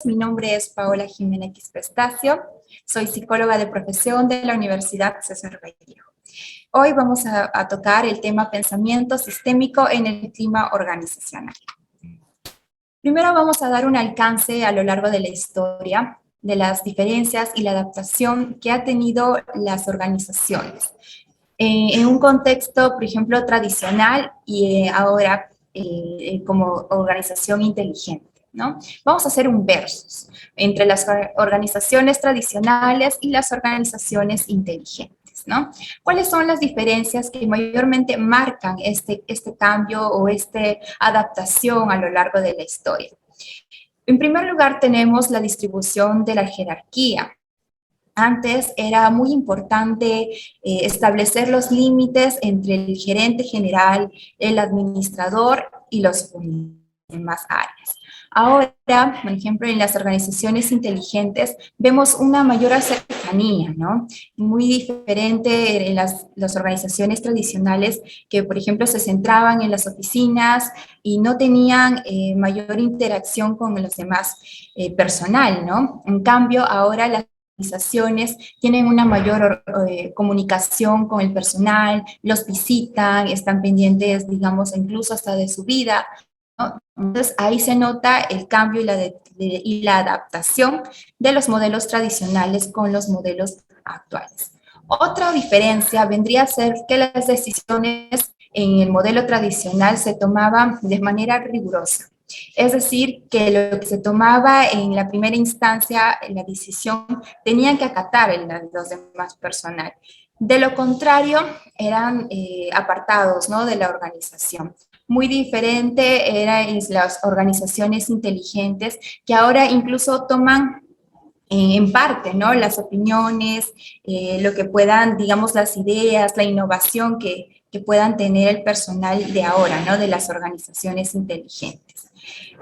Mi nombre es Paola Jiménez Pestacio, soy psicóloga de profesión de la Universidad César Vallejo. Hoy vamos a tocar el tema pensamiento sistémico en el clima organizacional. Primero vamos a dar un alcance a lo largo de la historia de las diferencias y la adaptación que ha tenido las organizaciones. En un contexto, por ejemplo, tradicional y ahora como organización inteligente, ¿no? Vamos a hacer un versus entre las organizaciones tradicionales y las organizaciones inteligentes, ¿no? ¿Cuáles son las diferencias que mayormente marcan este cambio o esta adaptación a lo largo de la historia? En primer lugar, tenemos la distribución de la jerarquía. Antes era muy importante establecer los límites entre el gerente general, el administrador y los demás áreas. Ahora, por ejemplo, en las organizaciones inteligentes vemos una mayor cercanía, ¿no? Muy diferente en las organizaciones tradicionales que, por ejemplo, se centraban en las oficinas y no tenían mayor interacción con los demás personal, ¿no? En cambio, ahora las organizaciones tienen una mayor comunicación con el personal, los visitan, están pendientes, digamos, incluso hasta de su vida, ¿no? Entonces, ahí se nota el cambio y la adaptación de los modelos tradicionales con los modelos actuales. Otra diferencia vendría a ser que las decisiones en el modelo tradicional se tomaban de manera rigurosa. Es decir, que lo que se tomaba en la primera instancia, en la decisión, tenían que acatar los demás personal. De lo contrario, eran apartados, ¿no?, de la organización. Muy diferente eran las organizaciones inteligentes que ahora incluso toman en parte, ¿no?, las opiniones, lo que puedan, digamos, las ideas, la innovación que puedan tener el personal de ahora, ¿no?, de las organizaciones inteligentes.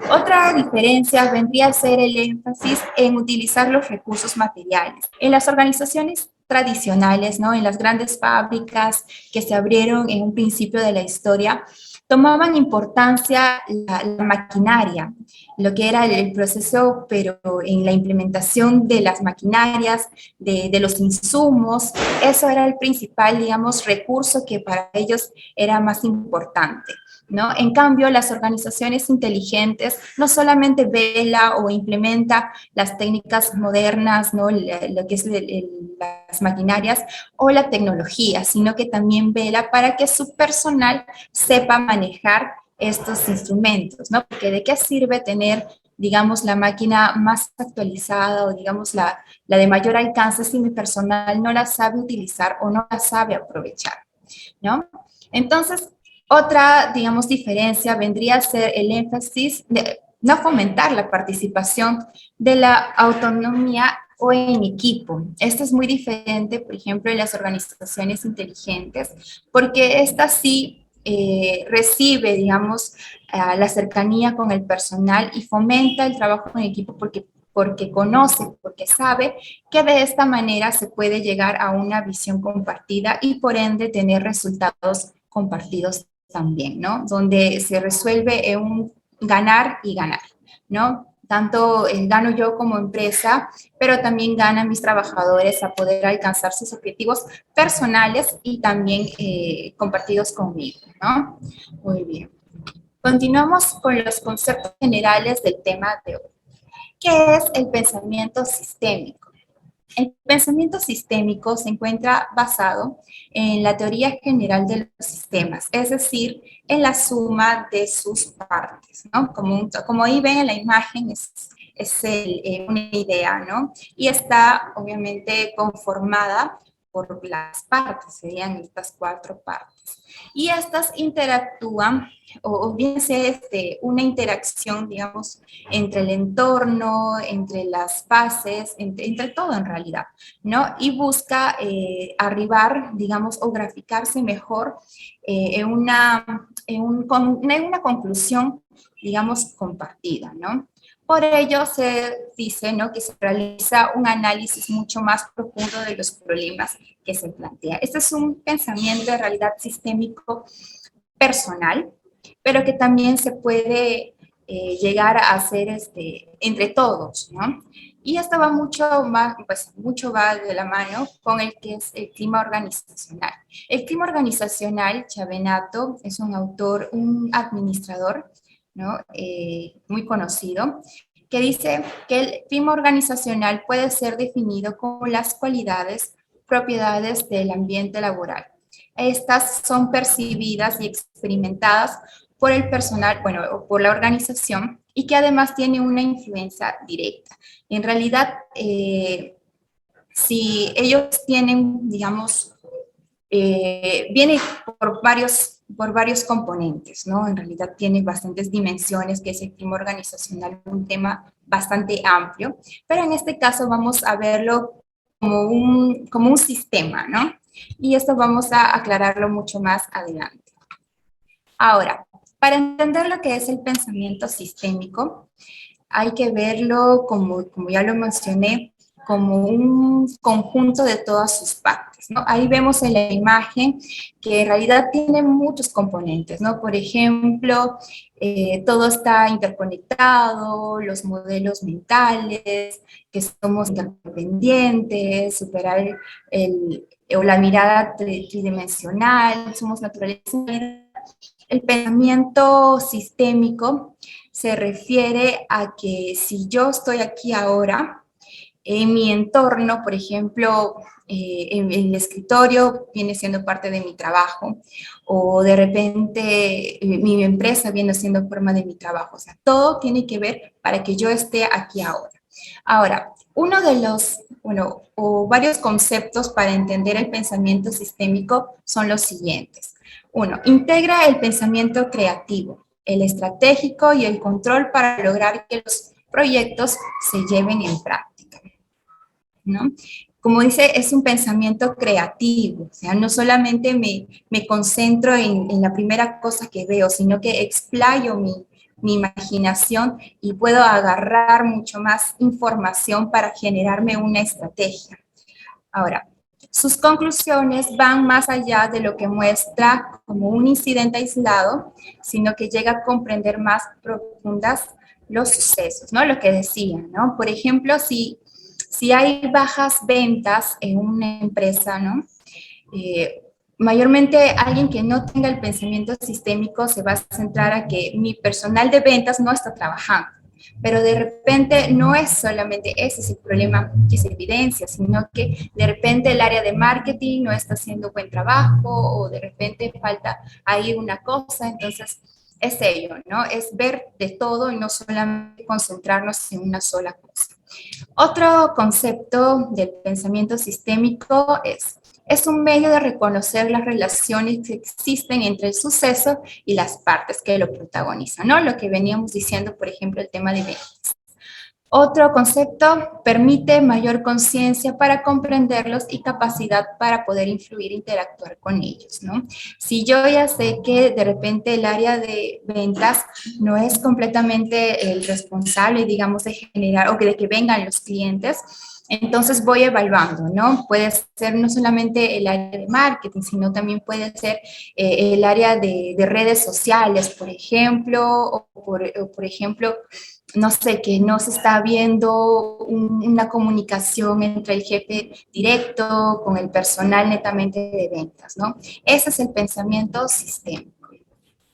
Otra diferencia vendría a ser el énfasis en utilizar los recursos materiales. En las organizaciones tradicionales, ¿no?, en las grandes fábricas que se abrieron en un principio de la historia, tomaban importancia la maquinaria, lo que era el proceso, pero en la implementación de las maquinarias, de los insumos, eso era el principal, digamos, recurso que para ellos era más importante, ¿no? En cambio, las organizaciones inteligentes no solamente vela o implementa las técnicas modernas, ¿no?, lo que es las maquinarias o la tecnología, sino que también vela para que su personal sepa manejar estos instrumentos, ¿no? Porque de qué sirve tener, digamos, la máquina más actualizada o, digamos, la de mayor alcance si mi personal no la sabe utilizar o no la sabe aprovechar, ¿no? Entonces, otra, digamos, diferencia vendría a ser el énfasis de no fomentar la participación de la autonomía o en equipo. Esto es muy diferente, por ejemplo, en las organizaciones inteligentes, porque esta sí recibe, digamos, la cercanía con el personal y fomenta el trabajo en equipo porque conoce, porque sabe que de esta manera se puede llegar a una visión compartida y por ende tener resultados compartidos también, ¿no? Donde se resuelve en un ganar y ganar, ¿no? Tanto gano yo como empresa, pero también ganan mis trabajadores a poder alcanzar sus objetivos personales y también compartidos conmigo, ¿no? Muy bien. Continuamos con los conceptos generales del tema de hoy. ¿Qué es el pensamiento sistémico? El pensamiento sistémico se encuentra basado en la teoría general de los sistemas, es decir, en la suma de sus partes, ¿no? Como ahí ven en la imagen, una idea, ¿no? Y está obviamente conformada por las partes, serían estas cuatro partes. Y estas interactúan, o bien sea una interacción, digamos, entre el entorno, entre las fases, entre todo en realidad, ¿no? Y busca arribar, digamos, o graficarse mejor en una conclusión, digamos, compartida, ¿no? Por ello se dice, ¿no?, que se realiza un análisis mucho más profundo de los problemas que se plantea. Este es un pensamiento de realidad sistémico personal, pero que también se puede llegar a hacer entre todos, ¿no? Y esto va mucho más, pues mucho va de la mano con el que es el clima organizacional. El clima organizacional, Chavenato, es un autor, un administrador, ¿no? Muy conocido, que dice que el clima organizacional puede ser definido como las cualidades, propiedades del ambiente laboral. Estas son percibidas y experimentadas por el personal, bueno, o por la organización, y que además tiene una influencia directa. En realidad, si ellos tienen, digamos, viene por varios componentes, ¿no? En realidad tiene bastantes dimensiones, que es el clima organizacional, un tema bastante amplio, pero en este caso vamos a verlo como un sistema, ¿no? Y esto vamos a aclararlo mucho más adelante. Ahora, para entender lo que es el pensamiento sistémico, hay que verlo, como ya lo mencioné, como un conjunto de todas sus partes, ¿no? Ahí vemos en la imagen que en realidad tiene muchos componentes, ¿no? Por ejemplo, todo está interconectado, los modelos mentales, que somos interdependientes, superar o la mirada tridimensional, somos naturaleza. El pensamiento sistémico se refiere a que si yo estoy aquí ahora, en mi entorno, por ejemplo, en el escritorio viene siendo parte de mi trabajo, o de repente mi empresa viene siendo forma de mi trabajo. O sea, todo tiene que ver para que yo esté aquí ahora. Ahora, uno de los, bueno, o varios conceptos para entender el pensamiento sistémico son los siguientes. Uno, integra el pensamiento creativo, el estratégico y el control para lograr que los proyectos se lleven en práctica, ¿no? Como dice, es un pensamiento creativo, o sea, no solamente me concentro en la primera cosa que veo, sino que explayo mi imaginación y puedo agarrar mucho más información para generarme una estrategia. Ahora, sus conclusiones van más allá de lo que muestra como un incidente aislado, sino que llega a comprender más profundas los sucesos, ¿no? Lo que decía, ¿no? Por ejemplo, si hay bajas ventas en una empresa, ¿no? Eh, Mayormente alguien que no tenga el pensamiento sistémico se va a centrar a que mi personal de ventas no está trabajando. Pero de repente no es solamente ese es el problema que se evidencia, sino que de repente el área de marketing no está haciendo buen trabajo o de repente falta ahí una cosa. Entonces, es ello, ¿no? Es ver de todo y no solamente concentrarnos en una sola cosa. Otro concepto del pensamiento sistémico es un medio de reconocer las relaciones que existen entre el suceso y las partes que lo protagonizan, ¿no? Lo que veníamos diciendo, por ejemplo, el tema de ventas. Otro concepto permite mayor conciencia para comprenderlos y capacidad para poder influir e interactuar con ellos, ¿no? Si yo ya sé que de repente el área de ventas no es completamente el responsable, digamos, de generar o de que vengan los clientes, entonces voy evaluando, ¿no? Puede ser no solamente el área de marketing, sino también puede ser el área de redes sociales, por ejemplo, o por ejemplo, no sé, que no se está viendo una comunicación entre el jefe directo con el personal netamente de ventas, ¿no? Ese es el pensamiento sistémico.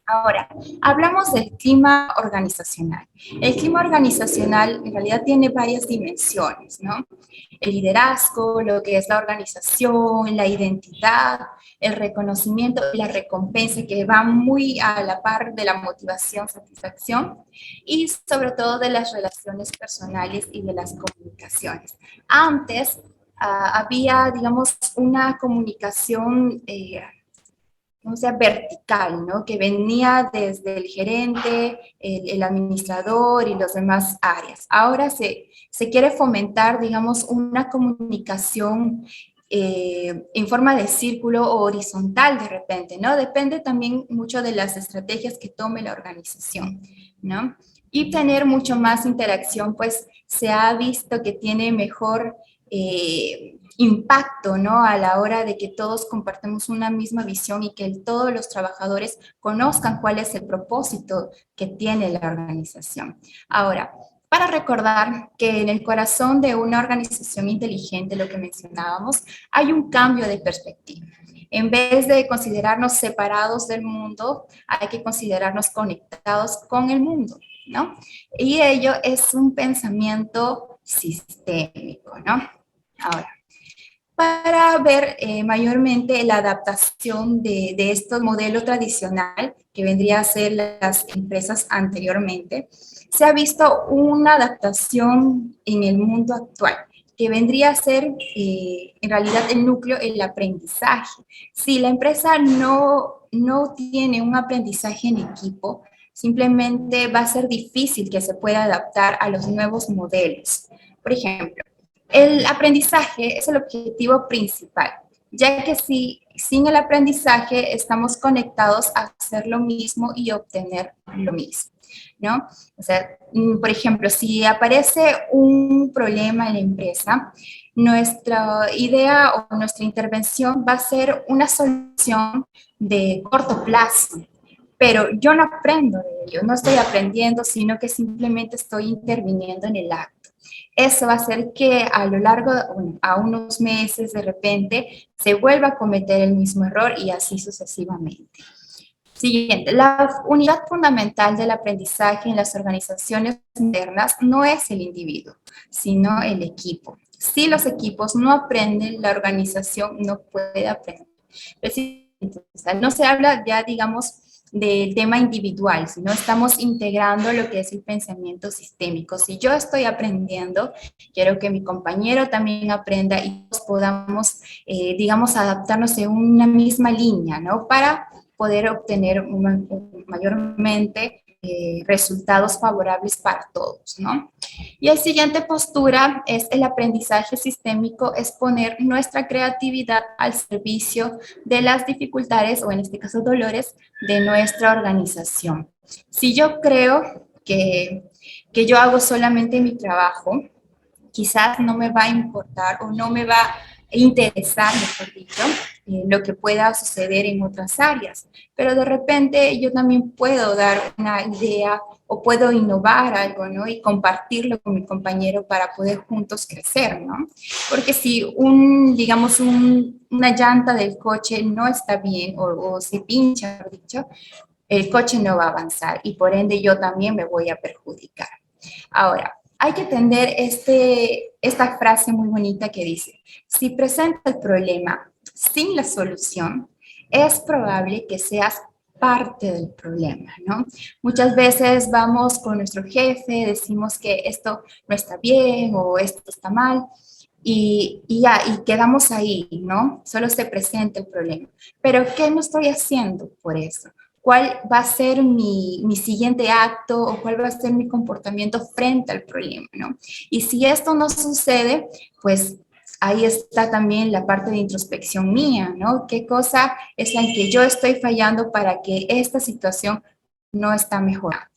Ahora, hablamos del clima organizacional. El clima organizacional en realidad tiene varias dimensiones, ¿no? El liderazgo, lo que es la organización, la identidad, el reconocimiento y la recompensa, que van muy a la par de la motivación, satisfacción y sobre todo de las relaciones personales y de las comunicaciones. Antes había, digamos, una comunicación o sea, vertical, ¿no? Que venía desde el gerente, el administrador y las demás áreas. Ahora se quiere fomentar, digamos, una comunicación en forma de círculo o horizontal de repente, ¿no? Depende también mucho de las estrategias que tome la organización, ¿no? Y tener mucho más interacción, pues se ha visto que tiene mejor impacto, ¿no? A la hora de que todos compartamos una misma visión y que todos los trabajadores conozcan cuál es el propósito que tiene la organización. Ahora, para recordar que en el corazón de una organización inteligente, lo que mencionábamos, hay un cambio de perspectiva. En vez de considerarnos separados del mundo, hay que considerarnos conectados con el mundo, ¿no? Y ello es un pensamiento sistémico, ¿no? Ahora, para ver mayormente la adaptación de este modelo tradicional que vendría a ser las empresas anteriormente, se ha visto una adaptación en el mundo actual que vendría a ser en realidad el núcleo, el aprendizaje. Si la empresa no tiene un aprendizaje en equipo, simplemente va a ser difícil que se pueda adaptar a los nuevos modelos. Por ejemplo, el aprendizaje es el objetivo principal, ya que si sin el aprendizaje estamos conectados a hacer lo mismo y obtener lo mismo, ¿no? O sea, por ejemplo, si aparece un problema en la empresa, nuestra idea o nuestra intervención va a ser una solución de corto plazo, pero yo no aprendo de ello, no estoy aprendiendo, sino que simplemente estoy interviniendo en el acto. Eso va a hacer que a lo largo, bueno, a unos meses de repente, se vuelva a cometer el mismo error y así sucesivamente. Siguiente, la unidad fundamental del aprendizaje en las organizaciones modernas no es el individuo, sino el equipo. Si los equipos no aprenden, la organización no puede aprender. No se habla ya, digamos, del tema individual, sino estamos integrando lo que es el pensamiento sistémico. Si yo estoy aprendiendo, quiero que mi compañero también aprenda y podamos, digamos, adaptarnos en una misma línea, ¿no? Para poder obtener mayormente resultados favorables para todos, ¿no? Y la siguiente postura es el aprendizaje sistémico, es poner nuestra creatividad al servicio de las dificultades, o en este caso dolores, de nuestra organización. Si yo creo que yo hago solamente mi trabajo, quizás no me va a importar o no me va a interesar, mejor dicho, lo que pueda suceder en otras áreas. Pero de repente yo también puedo dar una idea o puedo innovar algo, ¿no? Y compartirlo con mi compañero para poder juntos crecer, ¿no? Porque si digamos, una llanta del coche no está bien o se pincha, mejor dicho, el coche no va a avanzar y por ende yo también me voy a perjudicar. Ahora, hay que entender esta frase muy bonita que dice, si presenta el problema sin la solución, es probable que seas parte del problema, ¿no? Muchas veces vamos con nuestro jefe, decimos que esto no está bien o esto está mal, y quedamos ahí, ¿no? Solo se presenta el problema. Pero, ¿qué no estoy haciendo por eso? ¿Cuál va a ser mi siguiente acto o cuál va a ser mi comportamiento frente al problema, ¿no? Y si esto no sucede, pues ahí está también la parte de introspección mía, ¿no? ¿Qué cosa es la que yo estoy fallando para que esta situación no está mejorando?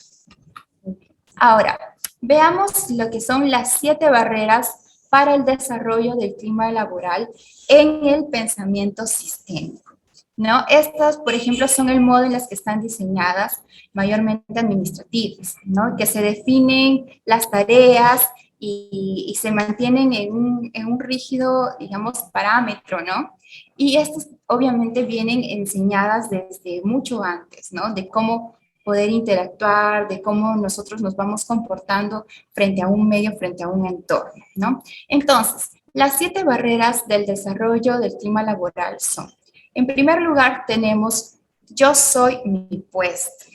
Ahora, veamos lo que son las 7 barreras para el desarrollo del clima laboral en el pensamiento sistémico, ¿no? Estas, por ejemplo, son el modo en las que están diseñadas, mayormente administrativas, ¿no? Que se definen las tareas y se mantienen en un rígido, digamos, parámetro, ¿no? Y estas obviamente vienen enseñadas desde mucho antes, ¿no? De cómo poder interactuar, de cómo nosotros nos vamos comportando frente a un medio, frente a un entorno, ¿no? Entonces, las 7 barreras del desarrollo del clima laboral son, en primer lugar, tenemos yo soy mi puesto,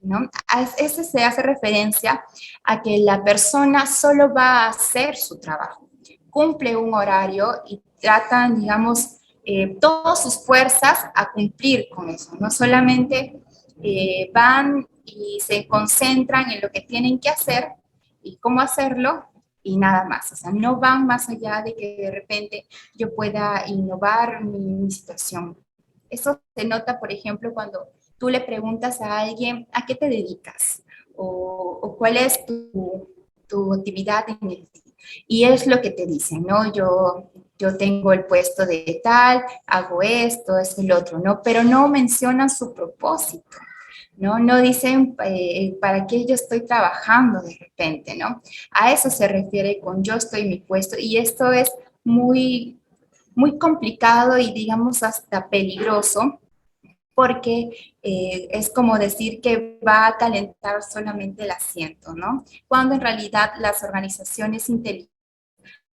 ¿no? Ese se hace referencia a que la persona solo va a hacer su trabajo, cumple un horario y tratan, digamos, todas sus fuerzas a cumplir con eso, no solamente van y se concentran en lo que tienen que hacer y cómo hacerlo y nada más. O sea, no van más allá de que de repente yo pueda innovar mi situación. Eso se nota, por ejemplo, cuando tú le preguntas a alguien a qué te dedicas o cuál es tu actividad en el día. Y es lo que te dicen, ¿no? Yo tengo el puesto de tal, hago esto, esto y lo otro, ¿no? Pero no mencionan su propósito, ¿no? No dicen para qué yo estoy trabajando de repente, ¿no? A eso se refiere con yo estoy en mi puesto y esto es muy complicado y digamos hasta peligroso porque es como decir que va a calentar solamente el asiento, ¿no? Cuando en realidad las organizaciones inteligentes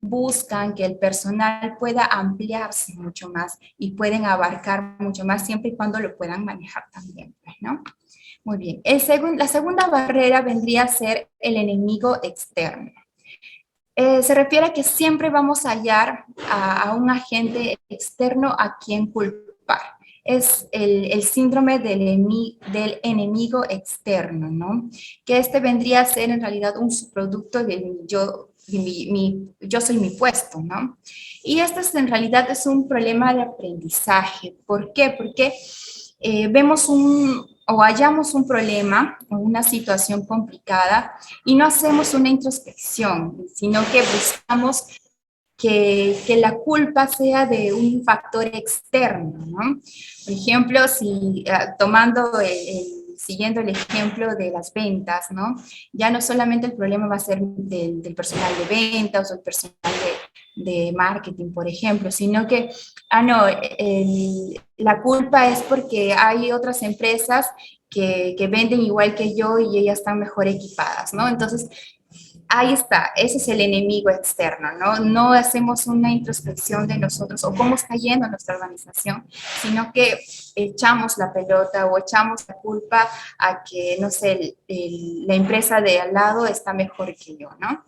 buscan que el personal pueda ampliarse mucho más y pueden abarcar mucho más siempre y cuando lo puedan manejar también, pues, ¿no? Muy bien. La segunda barrera vendría a ser el enemigo externo. Se refiere a que siempre vamos a hallar a un agente externo a quien culpar. Es el síndrome del enemigo externo, ¿no? Que este vendría a ser en realidad un subproducto del yo soy mi puesto, ¿no? Y este en realidad es un problema de aprendizaje. ¿Por qué? Porque vemos o hallamos un problema o una situación complicada y no hacemos una introspección, sino que buscamos que la culpa sea de un factor externo, ¿no? Por ejemplo, si siguiendo el ejemplo de las ventas, ¿no? Ya no solamente el problema va a ser del personal de ventas o el personal de marketing, por ejemplo, sino que, no, la culpa es porque hay otras empresas que venden igual que yo y ellas están mejor equipadas, ¿no? Entonces, ahí está, ese es el enemigo externo, ¿no? No hacemos una introspección de nosotros o cómo está yendo nuestra organización, sino que echamos la pelota o echamos la culpa a que, no sé, la empresa de al lado está mejor que yo, ¿no?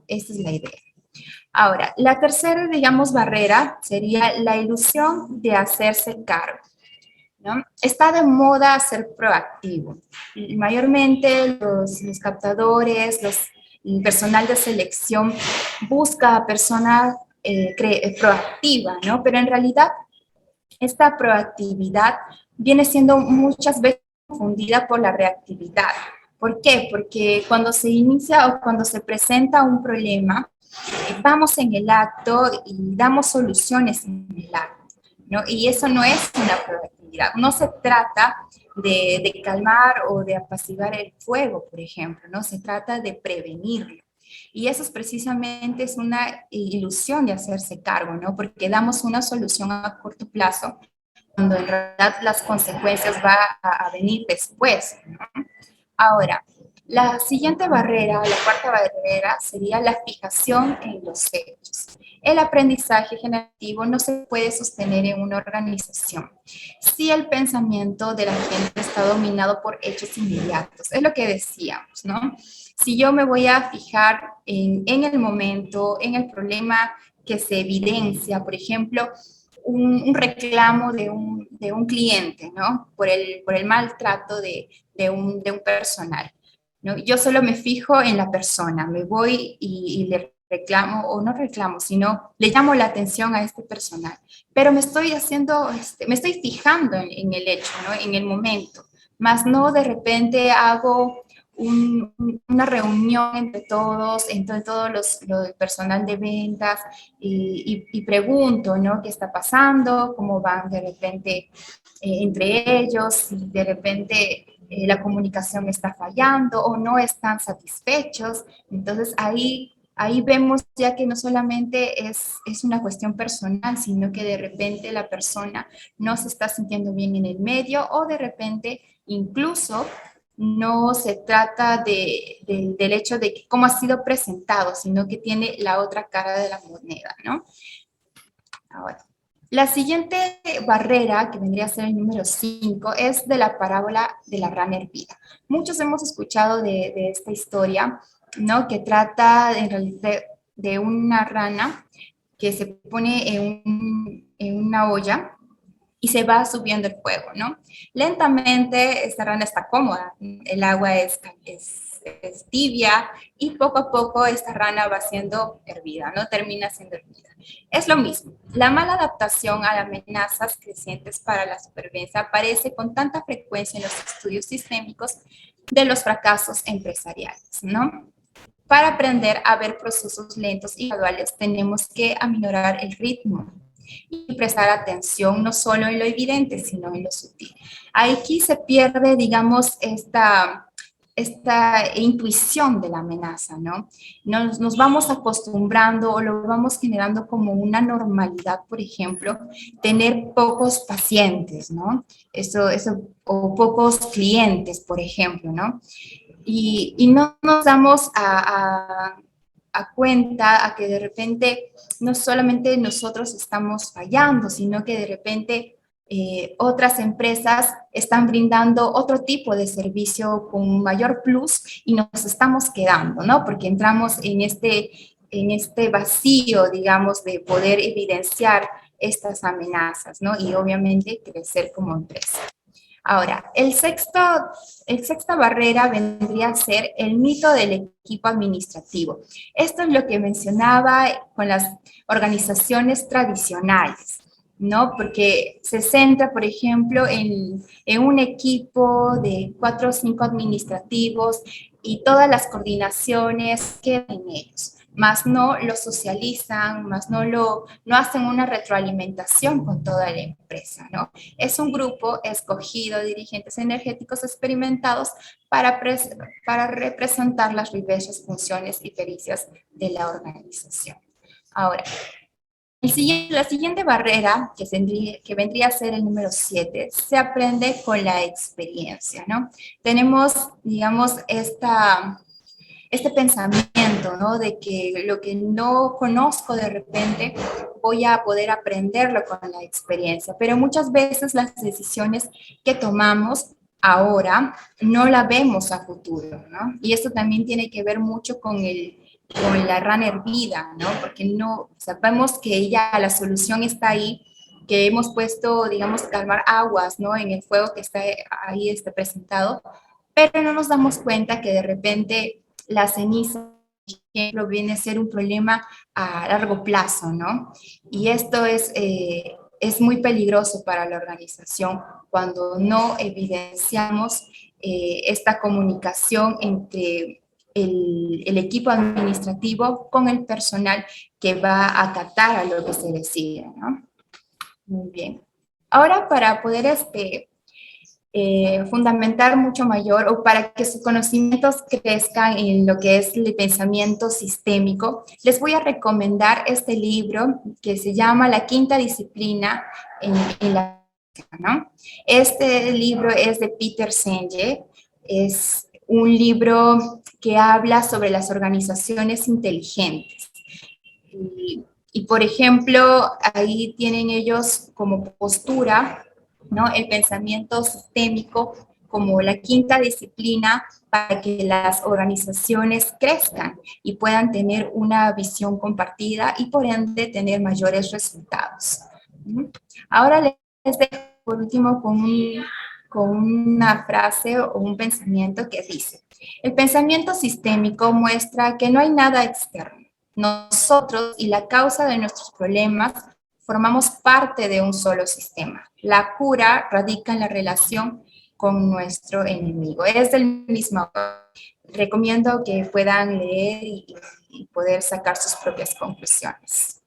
Esta es la idea. Ahora, la tercera, digamos, barrera sería la ilusión de hacerse cargo, ¿no? Está de moda ser proactivo. Y mayormente los captadores, el personal de selección busca a personas proactiva, ¿no? Pero en realidad esta proactividad viene siendo muchas veces confundida por la reactividad. ¿Por qué? Porque cuando se inicia o cuando se presenta un problema, vamos en el acto y damos soluciones en el acto, ¿no? Y eso no es una proactividad. No se trata de calmar o de apaciguar el fuego, por ejemplo, ¿no? Se trata de prevenirlo. Y eso es precisamente es una ilusión de hacerse cargo, ¿no? Porque damos una solución a corto plazo cuando en realidad las consecuencias van a venir después, ¿no? Ahora, la siguiente barrera, la cuarta barrera, sería la fijación en los hechos. El aprendizaje generativo no se puede sostener en una organización si el pensamiento de la gente está dominado por hechos inmediatos. Es lo que decíamos, ¿no? Si yo me voy a fijar en el momento, en el problema que se evidencia, por ejemplo, un reclamo de un cliente, ¿no? Por el maltrato de un personal, ¿no? Yo solo me fijo en la persona, me voy y le reclamo, o no reclamo, sino le llamo la atención a este personal, pero me estoy fijando en el hecho, ¿no? En el momento, más no de repente hago una reunión entre todos, entre todos los personal de ventas y pregunto, ¿no? ¿Qué está pasando? ¿Cómo van de repente entre ellos? Si de repente la comunicación está fallando o no están satisfechos. Entonces ahí vemos ya que no solamente es una cuestión personal, sino que de repente la persona no se está sintiendo bien en el medio o de repente incluso no se trata del hecho de que cómo ha sido presentado, sino que tiene la otra cara de la moneda, ¿no? Ahora, la siguiente barrera, que vendría a ser el número 5, es de la parábola de la rana hervida. Muchos hemos escuchado de esta historia, ¿no? Que trata en realidad de una rana que se pone en una olla y se va subiendo el fuego, ¿no? Lentamente esta rana está cómoda, el agua es tibia y poco a poco esta rana va siendo hervida, ¿no? Termina siendo hervida. Es lo mismo, la mala adaptación a las amenazas crecientes para la supervivencia aparece con tanta frecuencia en los estudios sistémicos de los fracasos empresariales, ¿no? Para aprender a ver procesos lentos y graduales, tenemos que aminorar el ritmo y prestar atención no solo en lo evidente, sino en lo sutil. Aquí se pierde, digamos, esta intuición de la amenaza, ¿no? Nos vamos acostumbrando o lo vamos generando como una normalidad, por ejemplo, tener pocos pacientes, ¿no? O pocos clientes, por ejemplo, ¿no? Y no nos damos a cuenta a que de repente no solamente nosotros estamos fallando, sino que de repente otras empresas están brindando otro tipo de servicio con mayor plus y nos estamos quedando, ¿no? Porque entramos en este vacío, digamos, de poder evidenciar estas amenazas, ¿no? Y obviamente crecer como empresa. Ahora, el sexta barrera vendría a ser el mito del equipo administrativo. Esto es lo que mencionaba con las organizaciones tradicionales, ¿no? Porque se centra, por ejemplo, en un equipo de 4 o 5 administrativos y todas las coordinaciones quedan en ellos, más no lo socializan, más no hacen una retroalimentación con toda la empresa, ¿no? Es un grupo escogido de dirigentes energéticos experimentados para representar las diversas funciones y pericias de la organización. Ahora, la siguiente barrera, que vendría a ser el número 7, se aprende con la experiencia, ¿no? Tenemos, digamos, este pensamiento, ¿no? De que lo que no conozco de repente voy a poder aprenderlo con la experiencia, pero muchas veces las decisiones que tomamos ahora no la vemos a futuro, ¿no? Y esto también tiene que ver mucho con la runner vida, ¿no? Porque no sabemos que ya la solución está ahí, que hemos puesto, digamos, calmar aguas, ¿no? En el fuego que está ahí presentado, pero no nos damos cuenta que de repente la ceniza, por ejemplo, viene a ser un problema a largo plazo, ¿no? Y esto es muy peligroso para la organización cuando no evidenciamos esta comunicación entre el equipo administrativo con el personal que va a acatar a lo que se decide, ¿no? Muy bien. Ahora, para poder fundamentar mucho mayor o para que sus conocimientos crezcan en lo que es el pensamiento sistémico, les voy a recomendar este libro que se llama La Quinta Disciplina en la, ¿no? Este libro es de Peter Senge, es un libro que habla sobre las organizaciones inteligentes. Por ejemplo, ahí tienen ellos como postura, ¿no? El pensamiento sistémico como la quinta disciplina para que las organizaciones crezcan y puedan tener una visión compartida y por ende tener mayores resultados. Ahora les dejo por último con una frase o un pensamiento que dice: el pensamiento sistémico muestra que no hay nada externo. Nosotros y la causa de nuestros problemas formamos parte de un solo sistema. La cura radica en la relación con nuestro enemigo. Es del mismo autor. Recomiendo que puedan leer y poder sacar sus propias conclusiones.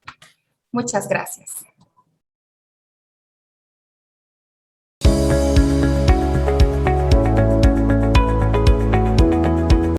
Muchas gracias.